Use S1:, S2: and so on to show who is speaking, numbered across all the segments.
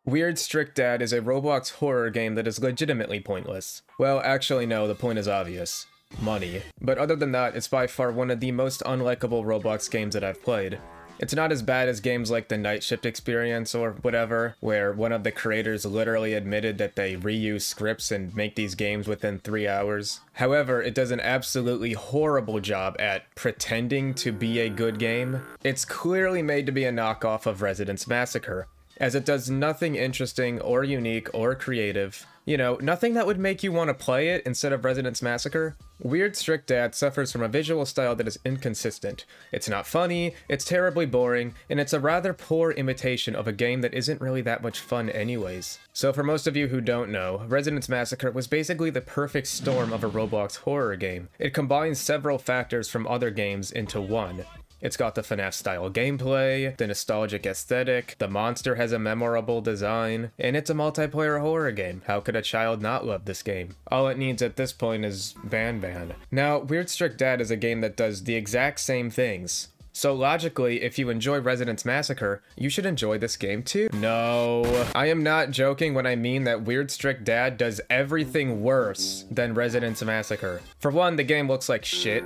S1: Weird Strict Dad is a Roblox horror game that is legitimately pointless. Well, actually no, the point is obvious. Money. But other than that, it's by far one of the most unlikable Roblox games that I've played. It's not as bad as games like the Night Shift Experience or whatever, where one of the creators literally admitted that they reuse scripts and make these games within 3 hours. However, it does an absolutely horrible job at pretending to be a good game. It's clearly made to be a knockoff of Residence Massacre, as it does nothing interesting or unique or creative. You know, nothing that would make you want to play it instead of Residence Massacre. Weird Strict Dad suffers from a visual style that is inconsistent. It's not funny, it's terribly boring, and it's a rather poor imitation of a game that isn't really that much fun anyways. So for most of you who don't know, Residence Massacre was basically the perfect storm of a Roblox horror game. It combines several factors from other games into one. It's got the FNAF-style gameplay, the nostalgic aesthetic, the monster has a memorable design, and it's a multiplayer horror game. How could a child not love this game? All it needs at this point is Ban. Now, Weird Strict Dad is a game that does the exact same things. So logically, if you enjoy Residence Massacre, you should enjoy this game too. No, I am not joking when I mean that Weird Strict Dad does everything worse than Residence Massacre. For one, the game looks like shit.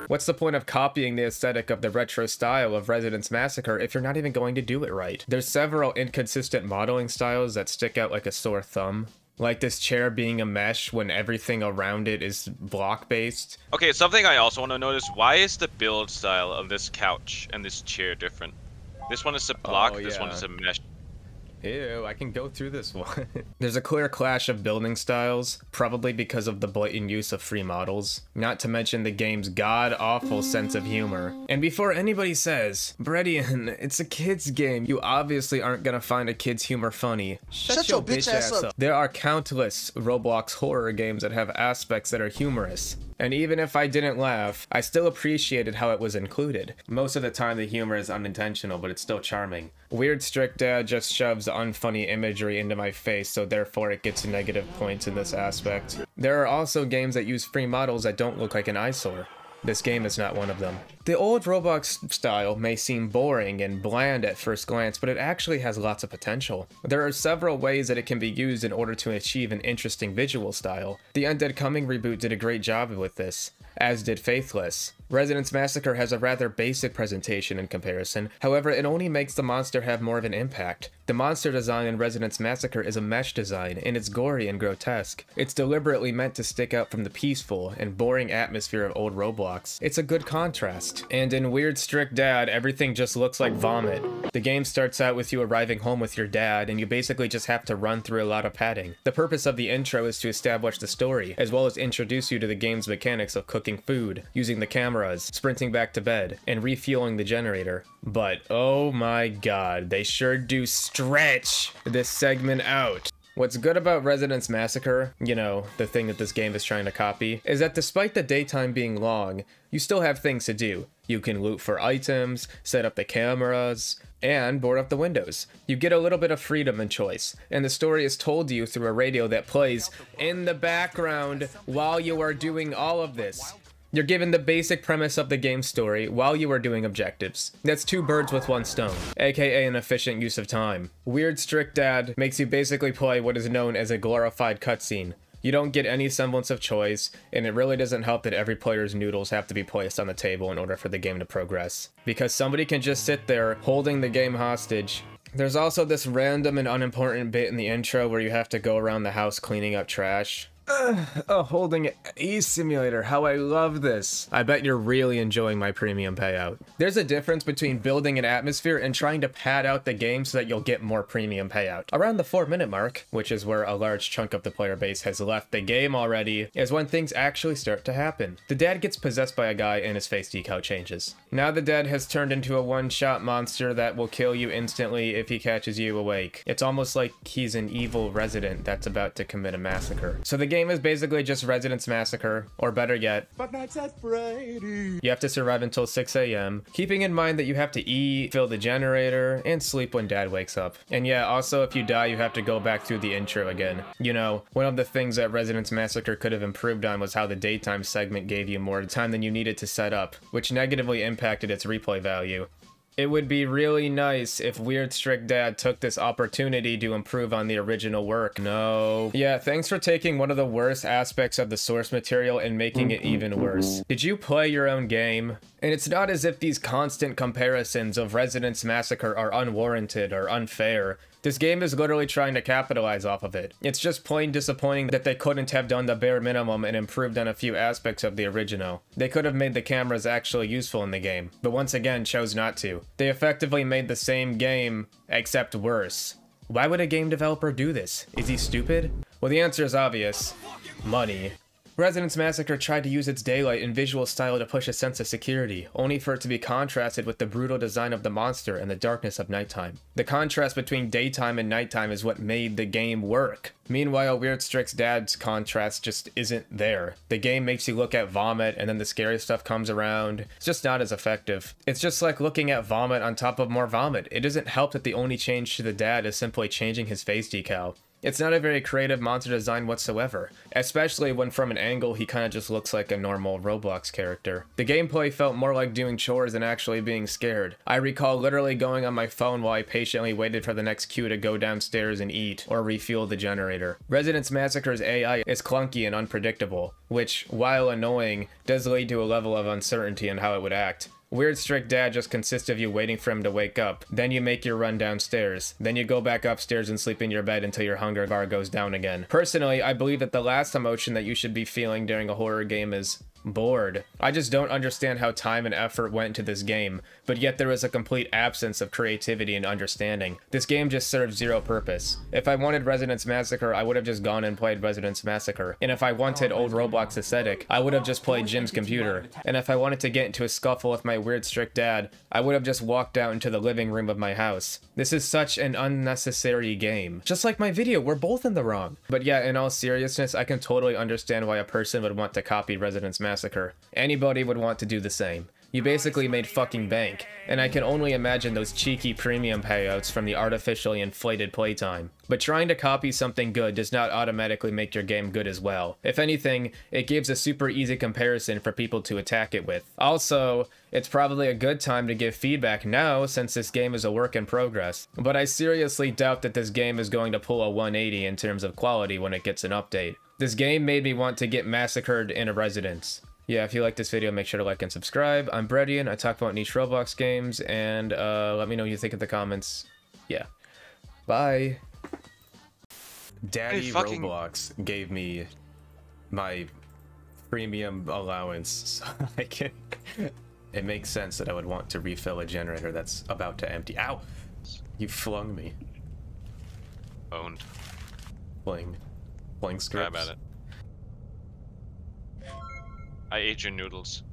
S1: What's the point of copying the aesthetic of the retro style of Residence Massacre if you're not even going to do it right? There's several inconsistent modeling styles that stick out like a sore thumb. Like this chair being a mesh when everything around it is block-based.
S2: Okay, something I also want to notice, why is the build style of this couch and this chair different? This one is a block, this one is a mesh.
S1: Ew, I can go through this one. There's a clear clash of building styles, probably because of the blatant use of free models, not to mention the game's god-awful sense of humor. And before anybody says, Breadian, it's a kid's game, you obviously aren't gonna find a kid's humor funny. Shut your bitch ass up. There are countless Roblox horror games that have aspects that are humorous. And even if I didn't laugh, I still appreciated how it was included. Most of the time the humor is unintentional, but it's still charming. Weird Strict Dad just shoves unfunny imagery into my face, so therefore it gets negative points in this aspect. There are also games that use free models that don't look like an eyesore. This game is not one of them. The old Roblox style may seem boring and bland at first glance, but it actually has lots of potential. There are several ways that it can be used in order to achieve an interesting visual style. The Undead Coming reboot did a great job with this, as did Faithless. Residence Massacre has a rather basic presentation in comparison, however it only makes the monster have more of an impact. The monster design in Residence Massacre is a mesh design, and it's gory and grotesque. It's deliberately meant to stick out from the peaceful and boring atmosphere of old Roblox. It's a good contrast. And in Weird Strict Dad, everything just looks like vomit. The game starts out with you arriving home with your dad, and you basically just have to run through a lot of padding. The purpose of the intro is to establish the story, as well as introduce you to the game's mechanics of cooking food, using the cameras, sprinting back to bed, and refueling the generator. But oh my god, they sure do stretch this segment out. What's good about Residence Massacre, you know, the thing that this game is trying to copy, is that despite the daytime being long, you still have things to do. You can loot for items, set up the cameras, and board up the windows. You get a little bit of freedom and choice, and the story is told to you through a radio that plays in the background while you are doing all of this. You're given the basic premise of the game's story while you are doing objectives. That's two birds with one stone, aka an efficient use of time. Weird Strict Dad makes you basically play what is known as a glorified cutscene. You don't get any semblance of choice, and it really doesn't help that every player's noodles have to be placed on the table in order for the game to progress. Because somebody can just sit there holding the game hostage. There's also this random and unimportant bit in the intro where you have to go around the house cleaning up trash. Holding a simulator, how I love this. I bet you're really enjoying my premium payout. There's a difference between building an atmosphere and trying to pad out the game so that you'll get more premium payout. Around the 4-minute mark, which is where a large chunk of the player base has left the game already, is when things actually start to happen. The dad gets possessed by a guy and his face decal changes. Now the dad has turned into a one-shot monster that will kill you instantly if he catches you awake. It's almost like he's an evil resident that's about to commit a massacre. So the game is basically just Residence Massacre, or better yet, you have to survive until 6 AM, keeping in mind that you have to eat, fill the generator, and sleep when dad wakes up. And yeah, also if you die, you have to go back through the intro again. You know, one of the things that Residence Massacre could have improved on was how the daytime segment gave you more time than you needed to set up, which negatively impacted its replay value. It would be really nice if Weird Strict Dad took this opportunity to improve on the original work. No. Yeah, thanks for taking one of the worst aspects of the source material and making it even worse. Did you play your own game? And it's not as if these constant comparisons of Residence Massacre are unwarranted or unfair. This game is literally trying to capitalize off of it. It's just plain disappointing that they couldn't have done the bare minimum and improved on a few aspects of the original. They could have made the cameras actually useful in the game, but once again chose not to. They effectively made the same game, except worse. Why would a game developer do this? Is he stupid? Well, the answer is obvious. Money. Residence Massacre tried to use its daylight and visual style to push a sense of security, only for it to be contrasted with the brutal design of the monster and the darkness of nighttime. The contrast between daytime and nighttime is what made the game work. Meanwhile, Weird Strict Dad's contrast just isn't there. The game makes you look at vomit and then the scary stuff comes around. It's just not as effective. It's just like looking at vomit on top of more vomit. It doesn't help that the only change to the dad is simply changing his face decal. It's not a very creative monster design whatsoever, especially when from an angle he kinda just looks like a normal Roblox character. The gameplay felt more like doing chores than actually being scared. I recall literally going on my phone while I patiently waited for the next queue to go downstairs and eat, or refuel the generator. Residence Massacre's AI is clunky and unpredictable, which, while annoying, does lead to a level of uncertainty in how it would act. Weird Strict Dad just consists of you waiting for him to wake up, then you make your run downstairs, then you go back upstairs and sleep in your bed until your hunger bar goes down again. Personally, I believe that the last emotion that you should be feeling during a horror game is bored. I just don't understand how time and effort went into this game, but yet there is a complete absence of creativity and understanding. This game just serves zero purpose. If I wanted Residence Massacre, I would have just gone and played Residence Massacre. And if I wanted old Roblox aesthetic, I would have just played Jim's computer. And if I wanted to get into a scuffle with my Weird Strict Dad, I would have just walked out into the living room of my house. This is such an unnecessary game. Just like my video, we're both in the wrong. But yeah, in all seriousness, I can totally understand why a person would want to copy Residence Massacre. Anybody would want to do the same. You basically made fucking bank, and I can only imagine those cheeky premium payouts from the artificially inflated playtime. But trying to copy something good does not automatically make your game good as well. If anything, it gives a super easy comparison for people to attack it with. Also, it's probably a good time to give feedback now since this game is a work in progress. But I seriously doubt that this game is going to pull a 180 in terms of quality when it gets an update. This game made me want to get massacred in a residence. Yeah, if you like this video, make sure to like and subscribe. I'm Breadian, I talk about niche Roblox games, and let me know what you think in the comments. Yeah. Bye! Daddy Roblox gave me my premium allowance, so I can... It makes sense that I would want to refill a generator that's about to empty. Ow! You flung me.
S2: Owned.
S1: Fling scripts.
S2: Grab at it. I ate your noodles.